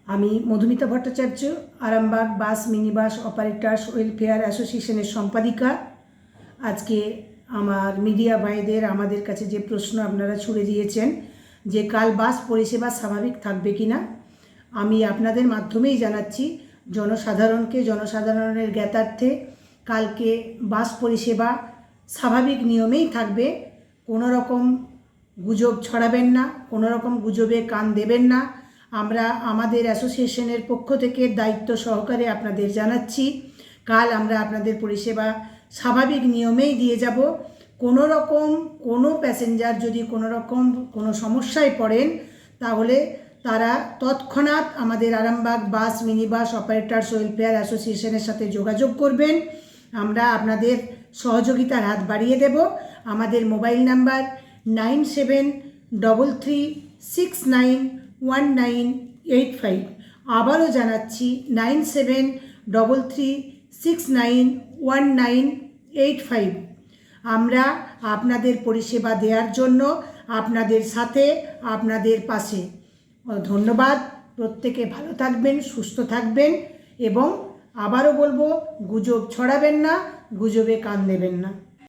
আমি মধুমিতা ভট্টাচার্য, আরামবাগ বাস mini bus operators welfare অ্যাসোসিয়েশনের সম্পাদিকা। আজকে আমার মিডিয়া ভাইদের আমাদের কাছে যে প্রশ্ন আপনারা ছুড়ে দিয়েছেন যে কাল বাস পরিষেবা স্বাভাবিক থাকবে কি না, আমি আপনাদের মাধ্যমেই জানাচ্ছি জনসাধারণের জ্ঞাতার্থে কালকে বাস পরিষেবা স্বাভাবিক নিয়মেই থাকবে। কোনো রকম গুজব ছড়াবেন না, কোনো রকম গুজবে কান দেবেন না। আমরা আমাদের অ্যাসোসিয়েশনের পক্ষ থেকে দায়িত্ব সহকারে আপনাদের জানাচ্ছি কাল আমরা আপনাদের পরিষেবা স্বাভাবিক নিয়মেই দিয়ে যাব। কোনো প্যাসেঞ্জার যদি কোনো সমস্যায় পড়েন তাহলে তারা তৎক্ষণাৎ আমাদের আরামবাগ বাস মিনি বাস অপারেটার্স ওয়েলফেয়ার অ্যাসোসিয়েশনের সাথে যোগাযোগ করবেন। আমরা আপনাদের সহযোগিতার হাত বাড়িয়ে দেব। আমাদের মোবাইল নাম্বার 9733691985। আবারও জানাচ্ছি 9733691985। আমরা আপনাদের পরিষেবা দেওয়ার জন্য আপনাদের সাথে, আপনাদের পাশে। ধন্যবাদ। প্রত্যেকে ভালো থাকবেন, সুস্থ থাকবেন এবং আবারও বলবো গুজব ছড়াবেন না, গুজবে কান দেবেন না।